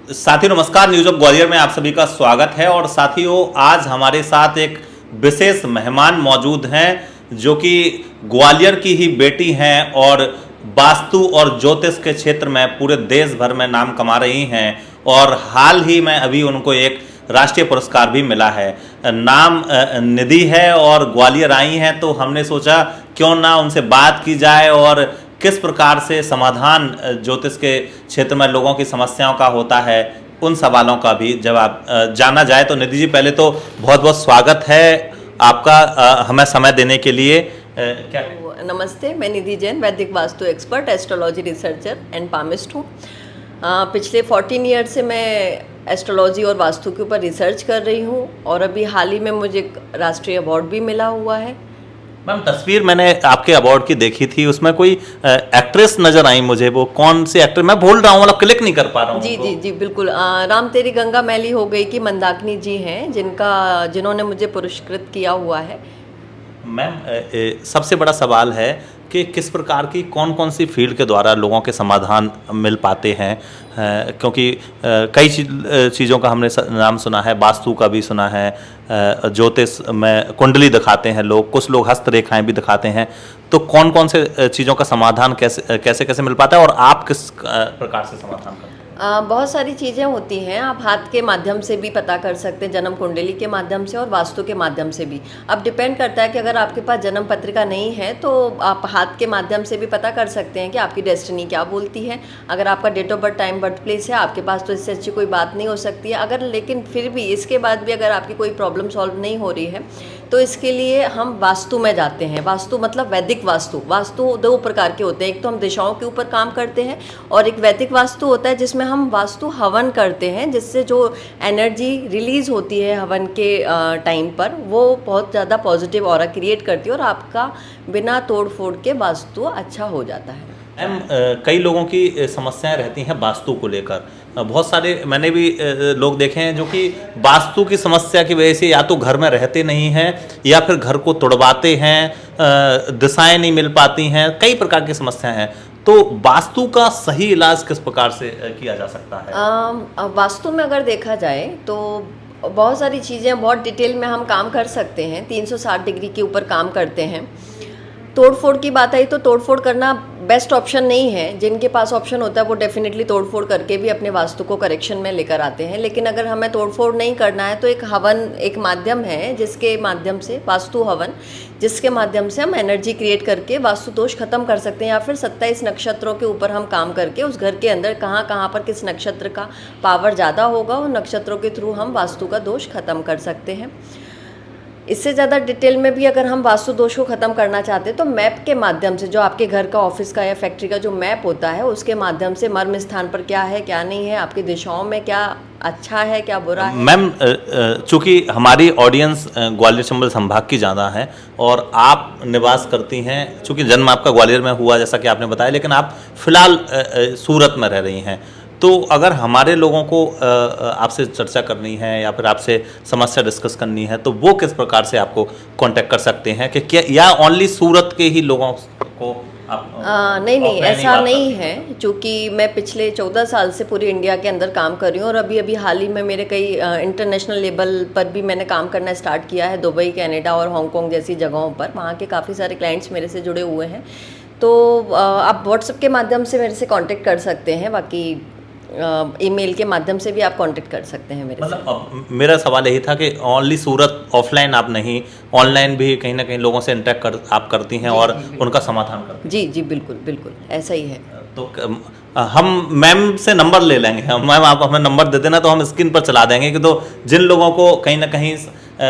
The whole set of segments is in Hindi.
साथियों नमस्कार, न्यूज ऑफ ग्वालियर में आप सभी का स्वागत है। और साथियों आज हमारे साथ एक विशेष मेहमान मौजूद हैं जो कि ग्वालियर की ही बेटी हैं और वास्तु और ज्योतिष के क्षेत्र में पूरे देश भर में नाम कमा रही हैं। और हाल ही में अभी उनको एक राष्ट्रीय पुरस्कार भी मिला है। नाम निधि है और ग्वालियर आई हैं, तो हमने सोचा क्यों ना उनसे बात की जाए और किस प्रकार से समाधान ज्योतिष के क्षेत्र में लोगों की समस्याओं का होता है, उन सवालों का भी जवाब जाना जाए। तो निधि जी, पहले तो बहुत बहुत स्वागत है आपका हमें समय देने के लिए। क्या नमस्ते, मैं निधि जैन, वैदिक vastu expert, astrology researcher and palmist हूँ। पिछले 14 ईयर से मैं एस्ट्रोलॉजी और वास्तु के ऊपर रिसर्च कर रही हूँ और अभी हाल ही में मुझे एक राष्ट्रीय अवार्ड भी मिला हुआ है। मैम, तस्वीर मैंने आपके अवार्ड की देखी थी, उसमें कोई एक्ट्रेस नजर आई मुझे। वो कौन सी एक्ट्रेस, मैं भूल रहा हूँ, मतलब क्लिक नहीं कर पा रहा हूँ। जी जी जी बिल्कुल, राम तेरी गंगा मैली हो गई की मंदाकिनी जी हैं जिन्होंने मुझे पुरस्कृत किया हुआ है। मैम, सबसे बड़ा सवाल है कि किस प्रकार की कौन कौन सी फील्ड के द्वारा लोगों के समाधान मिल पाते हैं, क्योंकि कई चीज़ों का हमने नाम सुना है, वास्तु का भी सुना है, ज्योतिष में कुंडली दिखाते हैं लोग, कुछ लोग हस्तरेखाएं भी दिखाते हैं। तो कौन कौन से चीज़ों का समाधान कैसे कैसे मिल पाता है और आप किस प्रकार से समाधान करते हैं? बहुत सारी चीज़ें होती हैं। आप हाथ के माध्यम से भी पता कर सकते हैं, जन्म कुंडली के माध्यम से और वास्तु के माध्यम से भी। अब डिपेंड करता है कि अगर आपके पास जन्म पत्रिका नहीं है तो आप हाथ के माध्यम से भी पता कर सकते हैं कि आपकी डेस्टिनी क्या बोलती है। अगर आपका date of birth, time, birth place है आपके पास, तो इससे अच्छी कोई बात नहीं हो सकती है। अगर लेकिन फिर भी इसके बाद भी अगर आपकी कोई प्रॉब्लम सॉल्व नहीं हो रही है तो इसके लिए हम वास्तु में जाते हैं। वास्तु मतलब वैदिक वास्तु। वास्तु 2 प्रकार के होते हैं, एक तो हम दिशाओं के ऊपर काम करते हैं और एक वैदिक वास्तु होता है जिसमें हम वास्तु हवन करते हैं, जिससे जो एनर्जी रिलीज़ होती है हवन के टाइम पर वो बहुत ज़्यादा पॉजिटिव ऑरा क्रिएट करती है और आपका बिना तोड़ फोड़ के वास्तु अच्छा हो जाता है। कई लोगों की समस्याएं रहती हैं वास्तु को लेकर। बहुत सारे मैंने भी लोग देखे हैं जो कि वास्तु की समस्या की वजह से या तो घर में रहते नहीं हैं या फिर घर को तोड़वाते हैं, दिशाएं नहीं मिल पाती हैं, कई प्रकार की समस्याएं हैं। तो वास्तु का सही इलाज किस प्रकार से किया जा सकता है? वास्तु में अगर देखा जाए तो बहुत सारी चीज़ें बहुत डिटेल में हम काम कर सकते हैं। 360 डिग्री के ऊपर काम करते हैं। तोड़फोड़ की बात आई तो तोड़फोड़ करना बेस्ट ऑप्शन नहीं है। जिनके पास ऑप्शन होता है वो डेफिनेटली तोड़फोड़ करके भी अपने वास्तु को करेक्शन में लेकर आते हैं। लेकिन अगर हमें तोड़फोड़ नहीं करना है तो एक हवन एक माध्यम है, जिसके माध्यम से वास्तु हवन, जिसके माध्यम से हम एनर्जी क्रिएट करके वास्तु दोष खत्म कर सकते हैं। या फिर 27 नक्षत्रों के ऊपर हम काम करके उस घर के अंदर कहाँ कहाँ पर किस नक्षत्र का पावर ज़्यादा होगा उन नक्षत्रों के थ्रू हम वास्तु का दोष खत्म कर सकते हैं। इससे ज़्यादा डिटेल में भी अगर हम वास्तु दोष को ख़त्म करना चाहते हैं तो मैप के माध्यम से, जो आपके घर का, ऑफिस का या फैक्ट्री का जो मैप होता है उसके माध्यम से मर्म स्थान पर क्या है क्या नहीं है, आपकी दिशाओं में क्या अच्छा है क्या बुरा है। मैम, चूँकि हमारी ऑडियंस ग्वालियर चंबल संभाग की ज़्यादा है और आप निवास करती हैं, चूँकि जन्म आपका ग्वालियर में हुआ जैसा कि आपने बताया, लेकिन आप फिलहाल सूरत में रह रही हैं। तो अगर हमारे लोगों को आपसे चर्चा करनी है या फिर आपसे समस्या डिस्कस करनी है तो वो किस प्रकार से आपको कांटेक्ट कर सकते हैं कि क्या, या ओनली सूरत के ही लोगों को आप नहीं, ऐसा नहीं है। चूँकि मैं पिछले 14 साल से पूरी इंडिया के अंदर काम कर रही हूँ और अभी हाल ही में मेरे कई इंटरनेशनल लेवल पर भी मैंने काम करना स्टार्ट किया है, दुबई, कनाडा और हांगकांग जैसी जगहों पर। वहाँ के काफ़ी सारे क्लाइंट्स मेरे से जुड़े हुए हैं। तो आप व्हाट्सएप के माध्यम से मेरे से कॉन्टेक्ट कर सकते हैं, बाकी ईमेल के माध्यम से भी आप कांटेक्ट कर सकते हैं मेरे से। मतलब मेरा सवाल यही था कि ओनली सूरत, ऑफलाइन आप नहीं, ऑनलाइन भी कहीं ना कहीं लोगों से इंटरेक्ट आप करती हैं और उनका समाधान करती हैं। जी जी बिल्कुल बिल्कुल ऐसा ही है। तो हम मैम से नंबर ले लेंगे। मैम, आप हमें नंबर दे देना तो हम स्क्रीन पर चला देंगे कि तो जिन लोगों को कहीं ना कहीं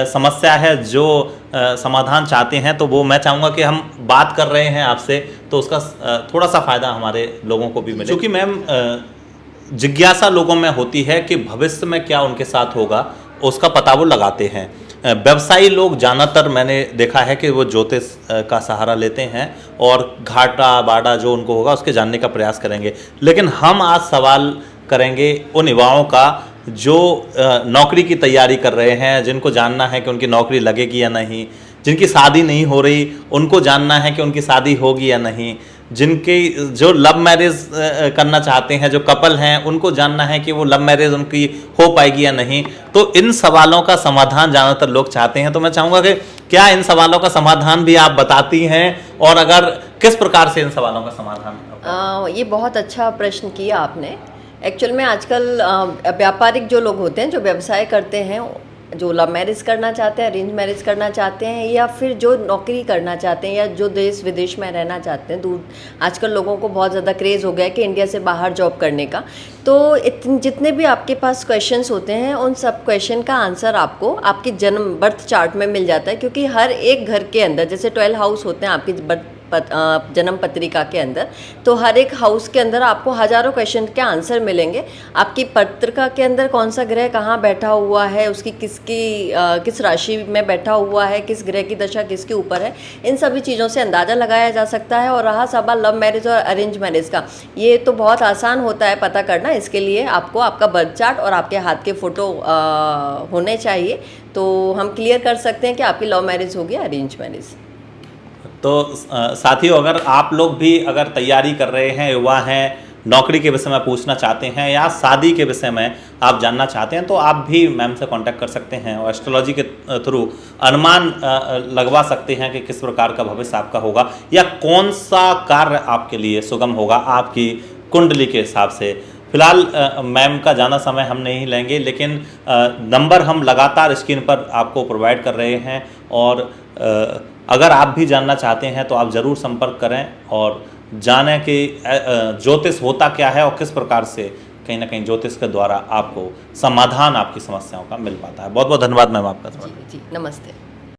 समस्या है, जो समाधान चाहते हैं, तो वो मैं चाहूँगा कि हम बात कर रहे हैं आपसे तो उसका थोड़ा सा फ़ायदा हमारे लोगों को भी मिले। क्योंकि मैम, जिज्ञासा लोगों में होती है कि भविष्य में क्या उनके साथ होगा, उसका पता वो लगाते हैं। व्यवसायी लोग ज़्यादातर मैंने देखा है कि वो ज्योतिष का सहारा लेते हैं और घाटा बाड़ा जो उनको होगा उसके जानने का प्रयास करेंगे। लेकिन हम आज सवाल करेंगे उन युवाओं का जो नौकरी की तैयारी कर रहे हैं, जिनको जानना है कि उनकी नौकरी लगेगी या नहीं, जिनकी शादी नहीं हो रही उनको जानना है कि उनकी शादी होगी या नहीं, जिनके जो लव मैरिज करना चाहते हैं, जो कपल हैं, उनको जानना है कि वो लव मैरिज उनकी हो पाएगी या नहीं। तो इन सवालों का समाधान ज़्यादातर लोग चाहते हैं। तो मैं चाहूँगा कि क्या इन सवालों का समाधान भी आप बताती हैं, और अगर किस प्रकार से इन सवालों का समाधान? ये बहुत अच्छा प्रश्न किया आपने। एक्चुअल में आजकल व्यापारिक जो लोग होते हैं, जो व्यवसाय करते हैं, जो लव मैरिज करना चाहते हैं, अरेंज मैरिज करना चाहते हैं, या फिर जो नौकरी करना चाहते हैं, या जो देश विदेश में रहना चाहते हैं दूर, आजकल लोगों को बहुत ज़्यादा क्रेज़ हो गया है कि इंडिया से बाहर जॉब करने का। तो जितने भी आपके पास क्वेश्चन्स होते हैं, उन सब क्वेश्चन का आंसर आपको आपकी जन्म बर्थ चार्ट में मिल जाता है। क्योंकि हर एक घर के अंदर, जैसे 12 हाउस होते हैं आपकी जन्म पत्रिका के अंदर, तो हर एक हाउस के अंदर आपको हज़ारों क्वेश्चन के आंसर मिलेंगे। आपकी पत्रिका के अंदर कौन सा ग्रह कहाँ बैठा हुआ है, उसकी किस राशि में बैठा हुआ है, किस ग्रह की दशा किसके ऊपर है, इन सभी चीज़ों से अंदाज़ा लगाया जा सकता है। और रहा सवाल लव मैरिज और अरेंज मैरिज का, ये तो बहुत आसान होता है पता करना। इसके लिए आपको आपका बर्थ चार्ट और आपके हाथ के फ़ोटो होने चाहिए, तो हम क्लियर कर सकते हैं कि आपकी लव मैरिज होगी अरेंज मैरिज। तो साथियों, अगर आप लोग भी अगर तैयारी कर रहे हैं, युवा हैं, नौकरी के विषय में पूछना चाहते हैं, या शादी के विषय में आप जानना चाहते हैं, तो आप भी मैम से कांटेक्ट कर सकते हैं और एस्ट्रोलॉजी के थ्रू अनुमान लगवा सकते हैं कि किस प्रकार का भविष्य आपका होगा, या कौन सा कार्य आपके लिए सुगम होगा आपकी कुंडली के हिसाब से। फिलहाल मैम का ज़्यादा समय हम नहीं लेंगे, लेकिन नंबर हम लगातार स्क्रीन पर आपको प्रोवाइड कर रहे हैं, और अगर आप भी जानना चाहते हैं तो आप ज़रूर संपर्क करें और जानें कि ज्योतिष होता क्या है, और किस प्रकार से कहीं ना कहीं ज्योतिष के द्वारा आपको समाधान आपकी समस्याओं का मिल पाता है। बहुत बहुत धन्यवाद मैम आपका। जी, नमस्ते।